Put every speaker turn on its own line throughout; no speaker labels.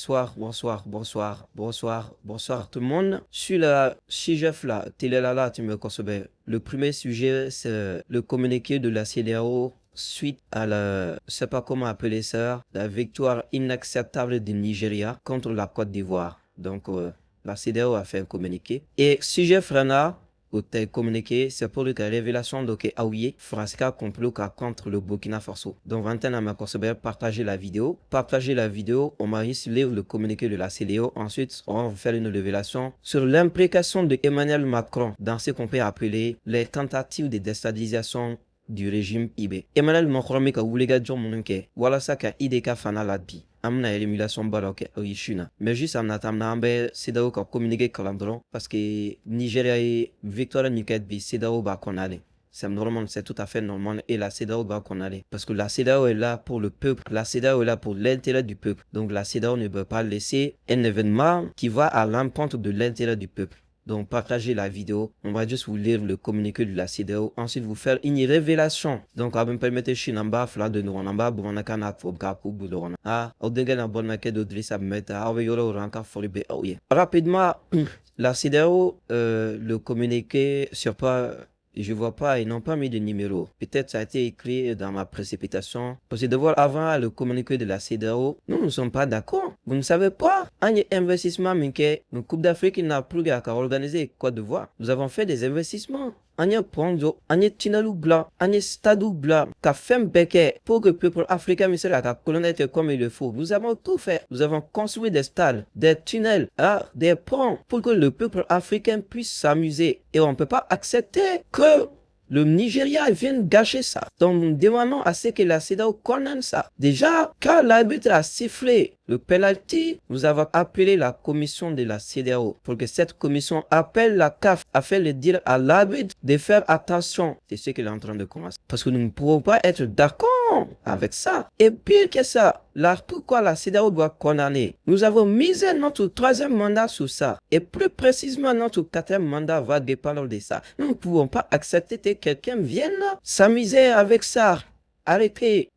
Bonsoir tout le monde. Sur la CIGF là, télé là, tu me concevais. Le premier sujet, c'est le communiqué de la CEDEAO suite à la, je sais pas comment appeler ça, la victoire inacceptable du Nigeria contre la Côte d'Ivoire. Donc, la CEDEAO a fait un communiqué. Et CIGF Rana, au communiqué, c'est pour la révélation de que Aouye, Frasca complot contre le Burkina Faso. Donc, Vantan a partagé la vidéo. On m'a ici le communiqué de la CEDEAO. Ensuite, on va faire une révélation sur l'imprécation de Emmanuel Macron dans ce qu'on peut appeler les tentatives de déstabilisation du régime IB. Emmanuel Macron meka wulega jom munke wala saka IDK fana ladbi. Amna élimination baroque yishuna. Mais juste en attendant, c'est d'abord qu'on communique calendron parce que Nigeria est victoire niket bi c'est d'abord ba qu'on allait. C'est normal, c'est tout à fait normal. Et la CEDEAO va qu'on allait. Parce que la CEDEAO est là pour le peuple. La CEDEAO est là pour l'intérêt du peuple. Donc la CEDEAO ne peut pas laisser un événement qui va à l'encontre de l'intérêt du peuple. Donc, partagez la vidéo. On va juste vous lire le communiqué de la CEDEAO. Ensuite, vous faire une révélation. Donc, à me permettre, Shinamba, Fla de Nouanamba, Bouvanakana, Fobgaku, Boudorana. Ah, Odegen, Bon Maquet d'Odrissa Meta, Aveyoro, Ranka, Foribe, oh yeah. Rapidement, la CEDEAO, le communiqué sur pas. Je vois pas, ils n'ont pas mis de numéro. Peut-être ça a été écrit dans ma précipitation. Parce que de voir avant le communiqué de la CEDEAO, nous ne sommes pas d'accord. Vous ne savez pas. Un investissement, Minke, une Coupe d'Afrique n'a plus qu'à organiser Côte d'Ivoire. Nous avons fait des investissements. Anya Ponzo, Anya Tinalou Blanc, Anya Stadou Blanc, qu'a fait Beke pour que le peuple africain puisse coloniser comme il le faut. Nous avons tout fait. Nous avons construit des stades, des tunnels, des ponts pour que le peuple africain puisse s'amuser. Et on ne peut pas accepter que le Nigeria vient gâcher ça. Donc nous demandons à ce que la CEDEAO condamne ça. Déjà, quand l'arbitre a sifflé le penalty, nous avons appelé la commission de la CEDEAO pour que cette commission appelle la CAF afin de dire à l'arbitre de faire attention. C'est ce qu'il est en train de commencer. Parce que nous ne pouvons pas être d'accord avec ça. Et pire que ça, pourquoi la CEDEAO doit condamner? Nous avons misé notre troisième mandat sur ça. Et plus précisément, notre quatrième mandat va dépendre de ça. Nous ne pouvons pas accepter que quelqu'un vienne s'amuser avec ça. Arrêtez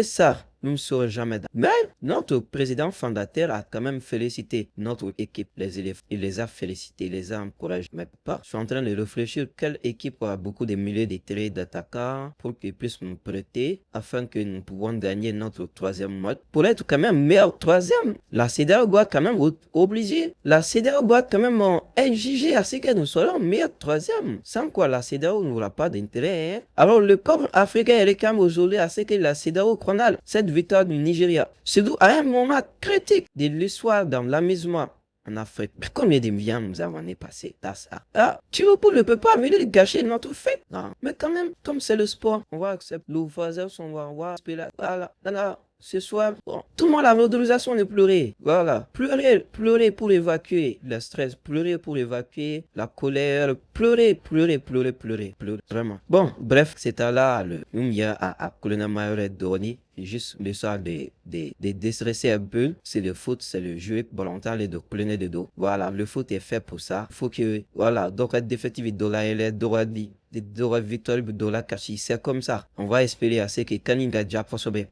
ça. Nous ne serons jamais d'accord. Mais notre président fondateur a quand même félicité notre équipe, les élèves. Il les a félicités, il les a encouragés. Mais pas. Je suis en train de réfléchir quelle équipe a beaucoup de milliers de traits d'attaquants pour qu'ils puissent nous prêter afin que nous pouvons gagner notre troisième mode. Pour être quand même meilleur troisième, la CEDEAO doit quand même obliger. La CEDEAO doit quand même exiger à ce que nous soyons meilleurs troisième. Sans quoi la CEDEAO n'aura pas d'intérêt. Hein? Alors le peuple africain réclame aujourd'hui à ce que la CEDEAO condamne cette victoire du Nigeria. Surtout à un moment critique de l'histoire dans l'amusement en Afrique. Mais combien de millions nous avons passé dans ça? Tu ne peux pas venir gâcher notre fête. Non. Mais quand même, comme c'est le sport, on va accepter le voisin, on va voir, voilà. Ce soir, bon, tout le monde a l'autorisation de pleurer. Voilà. Pleurer pour évacuer le stress, pleurer pour évacuer la colère, pleurer. Vraiment. Bon, bref, c'est là le Umia à Colonel Mayor Doni. Juste le soir de déstresser un peu. C'est le foot, c'est le jeu volontaire de pleiner de dos. Voilà, le foot est fait pour ça. Il faut que, voilà, donc être définitif de la LR, de victoire de la Kachi, c'est comme ça. On va espérer à ce que Kanina déjà possible.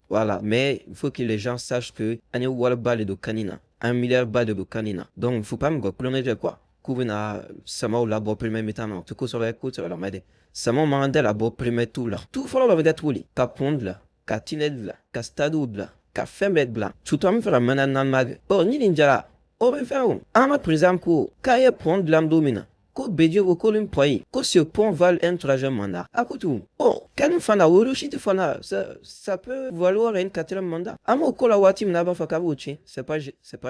Voilà, mais il faut que les gens sachent que on est au bal de Kanina, 1 milliard de Kanina. Donc, il ne faut pas me cloner de quoi. Kouvena, sama ou la bo premier métan, tu couches sur la côte, ça va la m'aider. Sama mandel la bo premier tout là. Tout faut la vedette tout li. Kapond là. Ka tined bla, ka stadou bla, ka fembet bla. Soutou am fera manan nan mag. Oh, ni ninjara. Oh, ben ferou. Amat présent ko, ka ye pond blam domina. Ko bedio ko kolim poyi. Ko ce pont val un troisième mandat. Akoutou. Oh, kan fana woroshit fana, ça peut valoir un quatrième mandat. Amo kola watim naba fakabuchi. C'est pas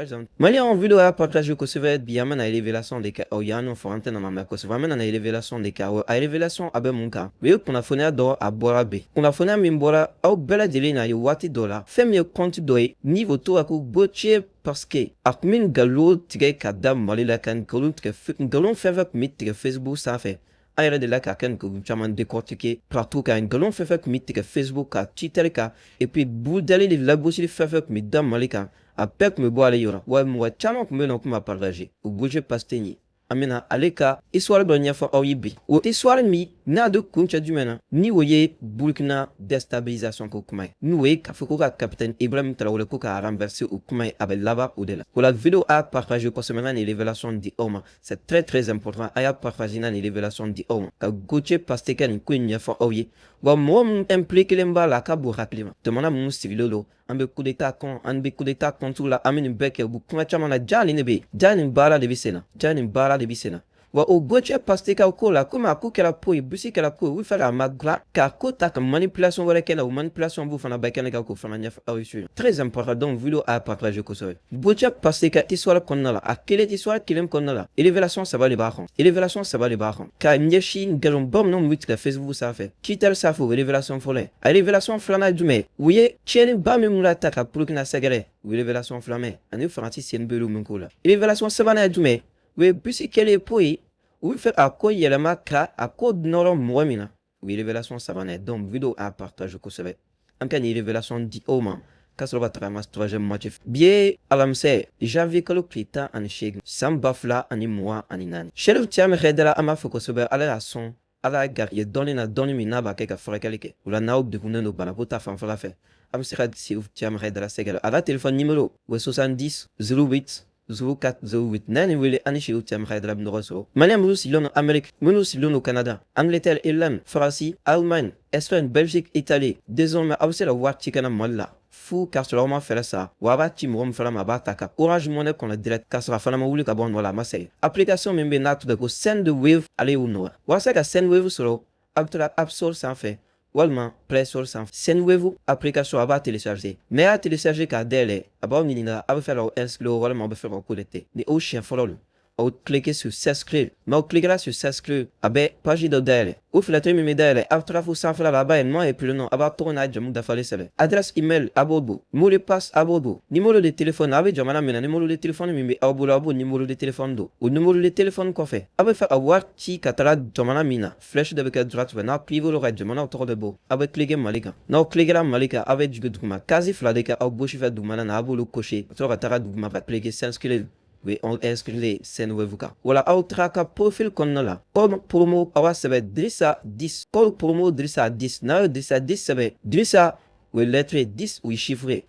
genre. Mali en vidéo à partager que ça va être bien à révélation des cas. Oh, y'a non fontaine dans ma mère que ça va mener à révélation des cas. À révélation abe mon cas. Mais qu'on a fourni à do à borabe. On a fourni à mimbora au bela delina yo wati dollar. Fais mieux compte doy niveau to à coup botché parce que akmin galo tige kadam malila kan kolun tige galon fait mit tige Facebook ça fait. Aïe de la kaken que vous chaman décortiquer partout quand galon fait mit tige Facebook à Twitter ka et puis boudali de la bouche fait mit dam malika. Apek me boire yora. Ouais moi chaman que me non kuma partager. Ou bouger pasteni. amena aleka histoire dɔ ɲɛfɔ aw ye bi o histoire min n'a de kun cɛ jumɛn na ni o ye Burkina déstabilisation ko kuma ye ni o ye k'a fɔ ko ka capitaine Ibrahim Traoré ko k'a renverser o kuma ye a bɛ laban o de la o la vidéo a partagé kosɛbɛ n'a ni révélation di aw ma c'est très très important a y'a partagé n'a ni révélation di aw ma ka Gauthier Pasteur kɛ nin ko in ɲɛfɔ aw ye wa mɔgɔ min impliquélen b'a la a ka bon hakili ma jamana minnu sigilen don an bɛ coup d'état kɔn an bɛ coup d'état contre la an bɛ nin bɛɛ kɛ u bɛ kuma caman na ja nin de bɛ yen ja nin baara de bɛ sen na ja nin baara de bɛ sen na wa o Gauthier Pasteur ka ko la komi a ko kɛra po ye bisi kɛra ko ye u bɛ fɛ k'a magila k'a ko ta ka manipulation wɛrɛ kɛ la o manipulation b'u fana bɛɛ kɛnɛ kan k'o fana ɲɛfɔ aw ye su très important donc vidéo a partagé kosɛbɛ Gauthier Pasteur ka histoire kɔnɔna la a kelen histoire kelen kɔnɔna la révélation saba de b'a kɔnɔ révélation saba de b'a kɔnɔ ka ɲɛsin nkalonba minnu bɛ tigɛ Facebook sanfɛ Twitter sanfɛ o ye révélation fɔlɔ ye a révélation filanan ye jumɛn ye u ye tiɲɛniba min la ta ka Burkina sɛgɛrɛ o ye révélation filanan ye ani Faransi sen bɛɛ min k'o la révélation sabanan ye jumɛn ye u ye bisi kɛlen po ye u bɛ fɛ a ko yɛlɛma ka a ko nɔrɔ mɔgɔ min na o ye révélation sabanan ye donc vidéo a partagé kosɛbɛ an ka nin révélation di aw ma ka sɔrɔ ka taga an ka troisième match bi ye alamisa janvier kalo tile 18 san 2024 Cherif Thiam Haidara an b'a fɔ kosɛbɛ ala y'a sɔn ala y'a garijɛgɛ dɔnni na dɔnni min n'a b'a kɛ ka furakɛli kɛ o la n'aw degunnen don banako ta fanfɛla fɛ a bɛ se ka Cherif Thiam Haidara sɛgɛrɛ a ka téléphone numéro o ye 70 08 0408 n'a ni wele ani Cherif Thiam Haidara bɛ ɲɔgɔn sɔrɔ maliyɛn minnu sigilen don Amérique minnu sigilen don Canada Angleterre Irlande Faransi Allemagne Espagne Belgique Italie désormais a bɛ se ka wari ci kana Mali la fu k'a sɔrɔ aw ma fɛɛrɛ sa wa a b'a ci mɔgɔ min fana ma a b'a ta ka Orange Money kɔnɔ direct k'a sɔrɔ a fana ma wuli ka bɔ nɔ la a ma sɛgɛn application min bɛ yen n'a tɔgɔ ko Sendwave ale y'o nɔgɔya walasa ka Sendwave sɔrɔ a bɛ taga App Store sanfɛ walima Play Store sanfɛ Sendwave application a b'a télécharger mais a y'a télécharger k'a dayɛlɛ a b'aw ɲininka a bɛ fɛ ka inscrire walima aw bɛ fɛ ka connecter ni o siɲɛ fɔlɔ don aw cliquez sur s'inscrire mais aw cliquera sur s'inscrire a bɛ page dɔ dayɛlɛ o filato min bɛ dayɛlɛ aw taara fo sanfɛla la a b'a ye nom et prénom a b'a tɔgɔ n'a jamu dafalen sɛbɛn adresse email a b'o don mot de passe a b'o don numéro de téléphone a bɛ jamana min na numéro de téléphone min bɛ aw bolo a b'o numéro de téléphone don o numéro de téléphone kɔfɛ a bɛ fɛ ka wari ci ka taga jamana min na flèche dɔ bɛ kɛ droite fɛ n'a cliquer ka jamanaw tɔgɔ bɛ bɔ a bɛ cliquer Mali kan n'aw cliquera Mali kan a bɛ jigin duguma case fila de kɛ aw gauche fɛ dugumana na a b'olu cocher ka sɔrɔ ka taga duguma ka cliquer s'inscrire oui, on inscrit Sendwave ka. Voilà, aw taga ka profil kɔnɔna la. Code promo aw b'a sɛbɛn Drissa 10. Code promo Drissa 10. N'a ye Drissa 10 sɛbɛn Drissa o ye lettre 10 o ye chiffre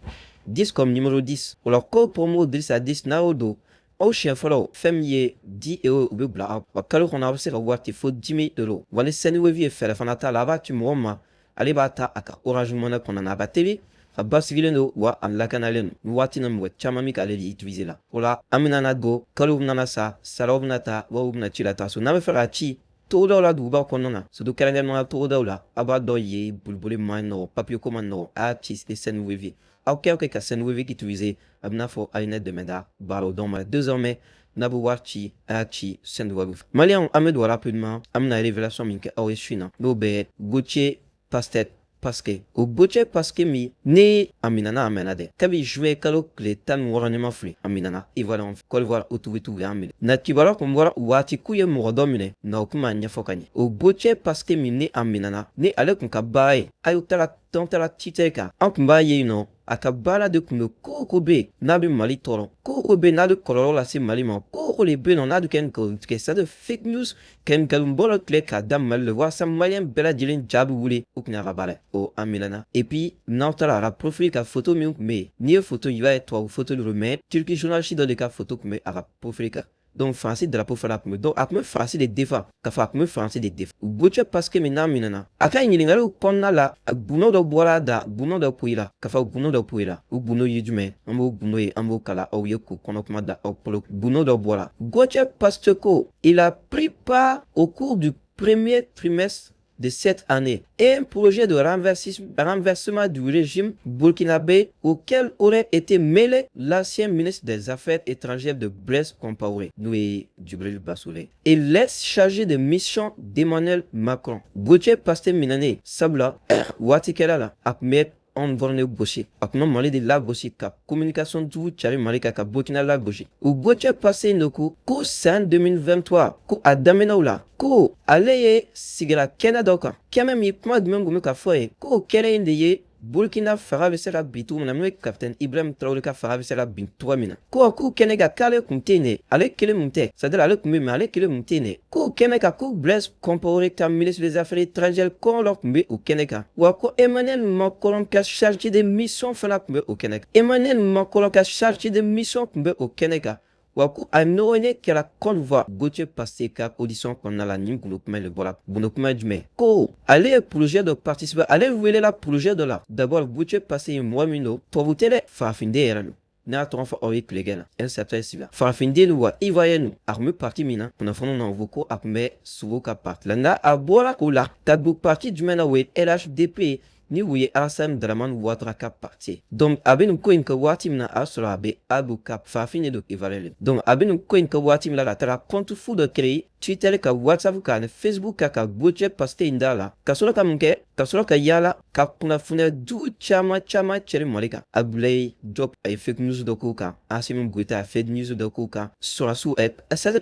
10 comme numéro 10. Voilà, code promo Drissa 10 n'a y'o don aw siɲɛ fɔlɔ fɛn min ye 10 € u bɛ bila aw wa kalo kɔnɔ aw bɛ se ka wari ci fo 10 000 €. Wa ni Sendwave ye fɛɛrɛ fana t'a la a b'a ci mɔgɔ ma ale b'a ta a ka Orange Money kɔnɔ na a ka teli a basigilen don wa a lakanalen don ni waati na mɔgɔ caman min k'ale de utiliser la o la an bɛna na don kalow bɛna sa saraw bɛna ta wariw bɛna ci la ta so n'a bɛ fɛ ka ci togodaw la dugubaw kɔnɔna na surtout kɛrɛnkɛrɛnnenya togodaw la a b'a dɔn ye boliboli man nɔgɔ papier ko man nɔgɔ a y'a ci Sendwave aw kɛ ka Sendwave utiliser a bɛ n'a fɔ a ye ne dɛmɛ da baaraw donc désormais n'a bɛ wari ci a y'a ci Sendwave maliyɛnw an bɛ don rapidement an bɛna révélation min kɛ aw ye su in na n'o bɛ Gauthier Pasteur Pasteur o Gauthier Pasteur min ni a minɛna a mɛnna dɛ kabi juin kalo tile 16 ne ma fili a minɛna Ivoire Côte d'Ivoire o tubitu y'an minɛ na kibaruya kun bɔra waati k'u ye mɔgɔ dɔ minɛ na o kun m'a ɲɛfɔ ka ɲɛ o Gauthier Pasteur min ni a minɛna ni ale kun ka baara ye a y'o taara Twitter kan an kun b'a ye yen nɔ a ka baara de kun bɛ ko o ko bɛ yen n'a bɛ Mali tɔɔrɔ ko o ko bɛ yen n'a bɛ kɔlɔlɔ lase Mali ma ko o ko de bɛ yen nɔ n'a bɛ kɛ nkalon tigɛ c'est à dire fake news kɛ nkalonbɔ dɔ tigɛ k'a da Mali la walasa maliyɛn bɛɛ lajɛlen ja bɛ wuli o kun y'a ka baara ye o an minɛna et puis n'aw taara a ka profil ka photo min kun bɛ yen n'i ye photo i b'a ye tubabu photo de don mais turki journaliste dɔ de ka photo kun bɛ a ka profil kan donc Faransi drapeau fana kun bɛ donc a kun bɛ Faransi de défend k'a fɔ a kun bɛ Faransi de défend Gauthier Pasteur min n'a minɛna a ka ɲininkaliw kɔnɔna la gundo dɔ bɔra da gundo dɔ poyi la k'a fɔ gundo dɔ poyi la o gundo ye jumɛn an b'o gundo ye an b'o kala aw ye k'o kɔnɔ kuma da aw bolo gundo dɔ bɔra Gauthier Pasteur ko il a pris part au cours du premier trimestre de cette année et un projet de renversement du régime burkinabé auquel aurait été mêlé l'ancien ministre des Affaires étrangères de Blaise Compaoré, Noué Djibril Bassoulé, et l'ex-chargé de mission d'Emmanuel Macron. Gauthier Pasteur minane sabla watikela la akmet on vorne gosi akno mali de la gosi ka communication du chari mali ka Burkina la gosi u Gauthier Pasteur noko ko san 2023 ko adamena ula ko ale ye sigira Canada ka kɛmɛ min kuma jumɛn kun bɛ ka fɔ ye ko kɛlɛ in de ye Burkina fara bɛ se ka bin cogo min na n'o ye capitaine Ibrahim Traoré ka fara bɛ se ka bin cogo min na ko k'u kɛnɛ kan k'ale kun tɛ yen dɛ ale kelen mun tɛ c'est à dire ale kun bɛ mais ale kelen mun tɛ yen dɛ k'u kɛnɛ kan ko Blaise Compaoré ka ministre des affaires étrangères kɔngɔ dɔ kun bɛ o kɛnɛ kan wa ko Emmanuel Macron ka chargé de mission fana kun bɛ o kɛnɛ kan Emmanuel Macron ka chargé de mission kun bɛ o kɛnɛ kan wa ko a nɔgɔlen kɛra Côte d'Ivoire Gauthier Pasté ka audition kɔnɔna la nin gundo kuma de bɔra gundo kuma jumɛn ko ale ye projet dɔ participer ale welela projet dɔ la d'abord Gauthier Pasté ye mɔgɔ min don tubabu tɛ dɛ farafinde yɛrɛ don n'a y'a tɔgɔ fɔ aw ye tilekɛ na un certain sibila farafinde don wa ivoirien don a kun bɛ parti min na kunnafoniw na o fɔ ko a kun bɛ Sogo ka parti la nka a bɔra o la ka don parti jumɛn na o ye LHDP ni u ye Alassane Dramane Ouattara ka parti donc a bɛ nin ko in kɛ waati min na a sɔrɔ a bɛ Abu ka farafin de don ivoirien donc a bɛ nin ko in kɛ waati min na ka taga compte fou dɔ créer Twitter ka WhatsApp ka ani Facebook ka Gauthier Pasté in da la ka sɔrɔ ka mun kɛ ka sɔrɔ ka yaala ka kunnafoniya jugu caman cɛri Mali kan Abdoulaye Diop a ye fake news dɔ k'o kan Assimi Goïta a ye fake news dɔ k'o kan Sɔrɔsiw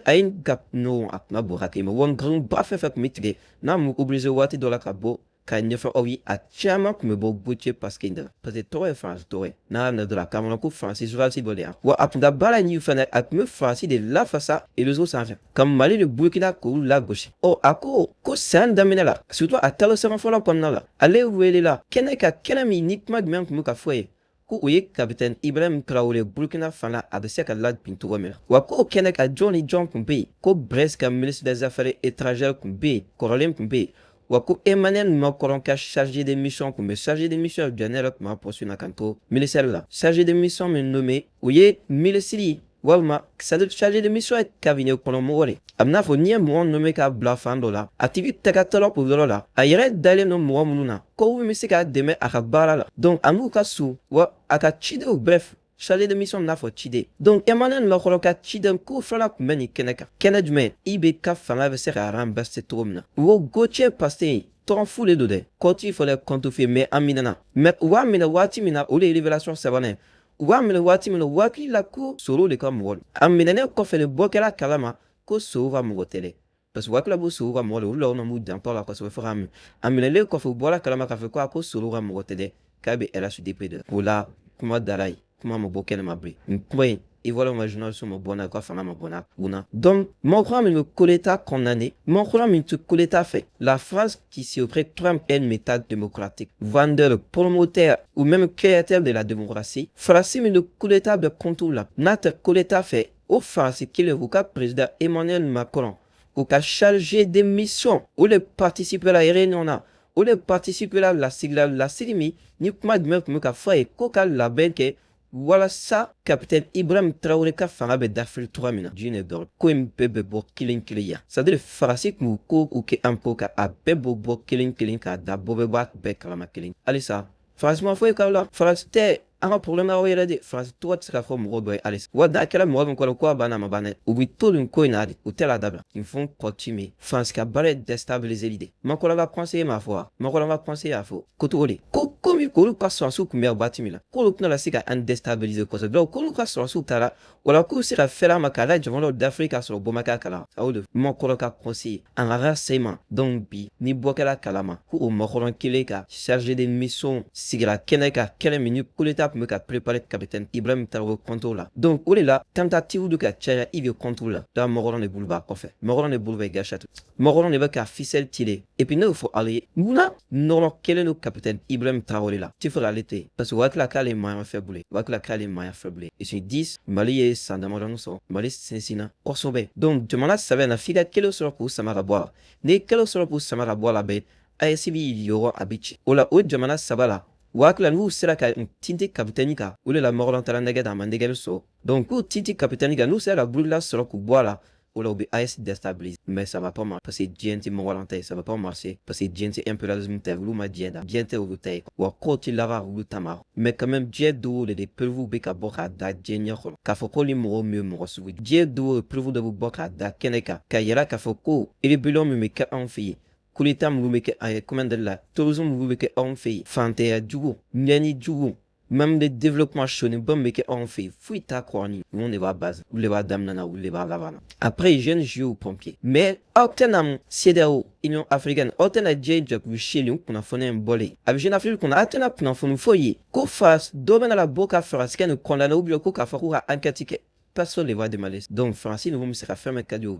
a ye gap no a kun ka bon hakɛ mais wa nkalon ba fɛn fɛn kun bɛ tigɛ n'a mun obligé waati dɔ la ka bɔ ka ɲɛfɔ aw ye a caman kun bɛ bɔ Gauthier Pasté in da la parce que tɔgɔ ye Faransi tɔgɔ ye n'a na dɔrɔn a k'a mɔna ko Faransi journaliste dɔ de yan wa a kun ka baara ɲini fana a kun bɛ Faransi de lafasa réseau sanfɛ ka Mali ni Burkina k'olu lagosi a ko san daminɛ la surtout a kalo saba fɔlɔ kɔnɔna la ale welela kɛnɛ ka kɛnɛ min ni kuma jumɛn kun bɛ ka fɔ ye ko o ye capitaine Ibrahim Traoré Burkina fana a bɛ se ka labin cogo min na wa k'o kɛnɛ ka jɔn ni jɔn kun bɛ yen ko Blaise ka ministre des affaires étrangères kun bɛ yen kɔrɔlen kun bɛ yen wa ko Emmanuel Macron ka chargé de mission kun bɛ chargé de mission jɔn ne yɛrɛ kun b'a poste na kan to ministère la chargé de mission min nommé o ye minisiri walima c'est-à-dire chargé de mission ye cabinet kɔnɔ mɔgɔ de a bɛna fɔ n'i ye mɔgɔ nommé ka bila fan dɔ la a tigi tagatɔla o yɔrɔ la a yɛrɛ dalen don mɔgɔ minnu na ko min bɛ se k'a dɛmɛ a ka baara la donc a m'u ka so wa a ka cidenw bref chargé de mission n'a fɔ ciden donc Emmanuel Macron ka ciden ko fana kun bɛ nin kɛnɛ kan kɛnɛ jumɛn IBK fanga bɛ se ka renverser cogo min na o Gauthier Pasté tɔgɔ fu de don dɛ kɔti fɔlɔ kɔntofe mais an minɛna mais u b'a minɛ waati min na o de ye révélation sabanan ye u b'a minɛ waati min na u hakili la ko Soro de ka mɔgɔ don a minɛnen kɔfɛ de bɔ kɛra kalama ko Soro ka mɔgɔ tɛ dɛ parce que u hakili la ko Soro ka mɔgɔ don olu la u nan'u janto a la kosɛbɛ fo k'a minɛ a minɛlen kɔfɛ u bɔra kalama k'a fɔ ko Soro ka mɔgɔ tɛ dɛ k'a bɛ LHDP de o la kuma dara yen kuma ma bɔ kɛnɛma bilen nin kuma in Ivoiriens ma journaliste ma bɔ n'a ye ka fanga ma bɔ n'a kunna donc Macron min bɛ coup d'état condamné Macron min tɛ coup d'état fait la France qui se réclame une méthode démocratique vendeur promoteur ou même créateur de la démocratie Faransi min bɛ coup d'état bɛ contre la n'a tɛ coup d'état fait o Faransi kelen u ka président Emmanuel Macron u ka chargé de mission o de participer la réunion na o de participer la lasigi min ni kuma jumɛn tun bɛ ka fɔ a ye ko ka labɛn kɛ walasa capitaine Ibrahim Traoré ka fanga bɛ dafiri cogoya min na diɲɛ dɔrɔn ko in bɛɛ bɛ bɔ kelen kelen yan c'est à dire Faransi kun ko u kɛ an po ka a bɛɛ bɛ bɔ kelen kelen k'a da bɔ bɛ bɔ a bɛɛ kalama kelen halisa Faransi ma foyi k'aw la Faransi tɛ an ka problème aw yɛrɛ de Faransi tɔgɔ tɛ se ka fɔ mɔgɔ dɔ ye halisa wa n'a kɛra mɔgɔ min kɔrɔ ko a banna a ma ban dɛ u bɛ to nin ko in na de u tɛ la dabila ils font continuer Faransi ka baara ye déstabiliser de Macron ka conseiller m'a fɔ wa Macron ka conseiller y'a fɔ ko cogo di ko komi k'olu ka sɔrɔsiw kun bɛ waati min na k'olu tɛna se ka an déstabiliser kosɛbɛ donc k'olu ka sɔrɔsiw taara wala k'u se ka fɛɛrɛ a ma k'a da jamana dɔ d'Afrique k'a sɔrɔ bɔ ma k'a kalama a y'o de Macron ka conseiller an ka renseignement donc bi ni bɔ kɛra kalama ko o Macron kelen ka chargé de mission sigira kɛnɛ kan kɛnɛ min ni coup d'état tun bɛ ka préparer capitaine Ibrahim Traoré contre la donc o de la tentative de ka caya i bɛ contre la da Macron de bolo b'a kɔfɛ Macron de bolo bɛ gâchette Macron de bɛ ka ficelle tirer et puis ne y'o fɔ ale ye munna nɔrɔ kelen don capitaine Ibrahim Traoré la ti fɛ k'ale to yen parce que o hakili la k'ale maaya faible ye o hakili la k'ale maaya faible ye ils se disent Mali ye san damadɔni sɔrɔ Mali sinsinna kosɛbɛ donc jamana saba in na f'i ka kelen sɔrɔ k'u sama ka bɔ a la n'i ye kelen sɔrɔ k'u sama ka bɔ a la bɛɛ AES b'i yɔrɔ a bɛ ci o la o jamana saba la o hakili la n'u sera ka tinti capitaine kan o de la Macron taara nɛgɛ d'a ma nɛgɛ bɛ sɔrɔ donc k'u tinti capitaine kan n'u sera ka Burkina sɔrɔ k'u bɔ a la o la u bɛ AES déstabiliser mais ça va pas marcher parce que diɲɛ tɛ Macron ta ye ça va pas marcher parce que diɲɛ tɛ impérialisme tɛ olu ma diɲɛ da diɲɛ tɛ olu ta ye wa kow tɛ laban olu ta ma mais quand même diɲɛ don o don de preuve bɛ ka bɔ k'a da diɲɛ ɲɛ kɔnɔ k'a fɔ ko ni mɔgɔ min ye mɔgɔ sugu diɲɛ don o don preuve dɔ bɛ bɔ k'a da kɛnɛ kan k'a yira k'a fɔ ko rébellion min bɛ kɛ anw fɛ yen coup d'état minnu bɛ kɛ a ye commande la terrorisme minnu bɛ kɛ anw fɛ yen fantanya jugu ɲɛni jugu même des développements chauds, bon, mais qu'on fait, fouille ta corni, on ne va base, ou les va damnana, ou les va lavana. Après, ils viennent jouer au pompier. Mais, obtenam, CDAO, Union africaine, obtenam, job, ou chez nous, qu'on a fait un bolé. Avec Jeune Afrique, qu'on a atteint pour en faire un foyer. Qu'on fasse, domaine à la boca, faire ce qu'on condamne au bureau, qu'on a fait un cathique. Personne ne va demander. Donc, Francis, nous vamos se faire un cadeau.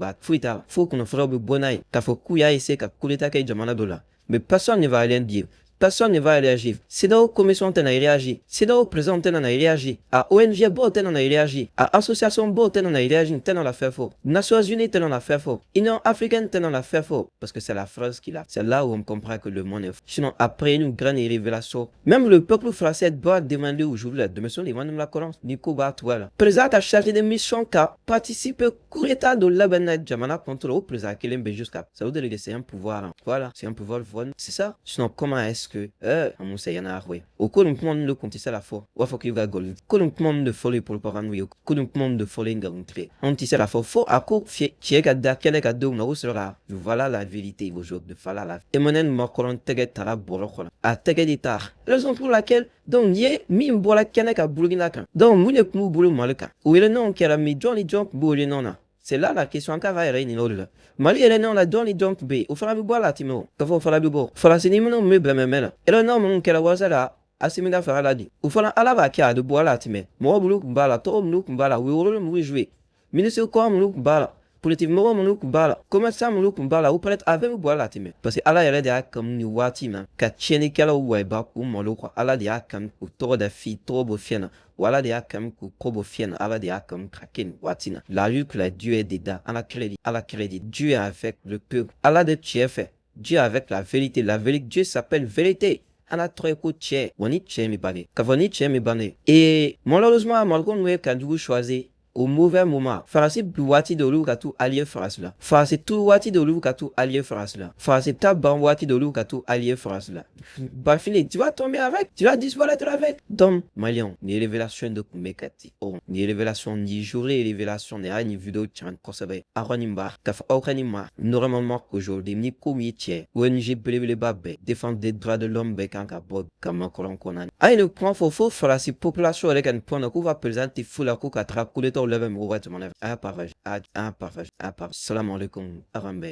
Faut qu'on fasse un bon aïe. Qu'il faut qu'on aille essayer, qu'il faut qu'on aille jamana dollar. Mais personne ne va rien dire. Personne ne va réagir. C'est dans la commission qu'on a réagi. C'est dans le président qu'on a réagi. À ONG, on a réagi. À association, on a réagi. On a fait fort. Nations Unies, on a fait fort. Union africaine, on a fait fort. Parce que c'est la phrase qu'il a. C'est là où on comprend que le monde est fort. Sinon, après une grande révélation, même le peuple français doit demander aujourd'hui la démission de Madame la Colombe. Nico Bartouala. Président a chargé de mission qui a participé au coup d'état de l'Abenet Jamana contre le président Kélembe jusqu'à. Ça veut dire que c'est un pouvoir. Voilà. C'est un pouvoir. C'est ça. Sinon, comment est-ce que on sait y en a au coup d'un monde le compte ça la fois ou faut qu'il va gol coup d'un monde de folie pour le parent oui coup d'un monde de folie ngantrer on tisse la fois faut à coup fier qui gadda quel gaddo na sera voilà la vérité vos jours de fala la et monen mokoron tege tara borokon a tege ditar raison pour laquelle donc yé mi mbola keneka bulgina kan donc mune mu bulu malka ou le nom qui a mis Johnny Jump bulu nona. C'est là la question encore va être là. Mali est non la donne les jump B. Au fera boire la timo. Quand faut faire la bubo. Fera c'est ni mon me bemela. Et le nom mon qu'elle was là. Asimila fera la dit. Au fera alava kia de boire la time. Moi boulou bala to mnou bala. Oui ou oui jouer. Ministre quoi mnou bala. Politique mo mnou bala. Comment ça mnou bala ou peut-être avec boire la time. Parce que ala elle est comme ni watima. Ka tieni kala ou ba ou molo quoi. Ala dia comme autour de fille trop beau fiena. Voilà des comme kobo fienne, ala des comme kraken, watina. La lutte la Dieu est dedans, à la crédit. Dieu est avec le peuple, ala de Dieu fait. Dieu avec la vérité, Dieu s'appelle vérité. Ana trop écoute Dieu, on y Dieu mi bané. Kavoni Dieu mi bané. Et malheureusement, malgré nous quand vous choisissez au mauvais moment, farasi wati de lou katu allié farasla. Farasi tout wati de lou katu allié farasla. Farasi taban wati de lou katu allié farasla. Bah fini, tu vas tomber avec, tu vas disparaître avec. Donc, Malion, ni révélation de Kumekati. Oh, ni révélation ni jour, ni révélation ni ani vidéo tchan kosabe. Aronimba, kaf aukanima, normalement qu'aujourd'hui, ni comité, ONG blé babé, défendre des droits de l'homme bekanka bod, comme un colon konan. Aïe, le point faux, farasi population avec un point de coup va présenter fou la coca trappe, coup de temps, lève un brouette, mon œuvre. Un parfait. Salam alaikum, Arambe.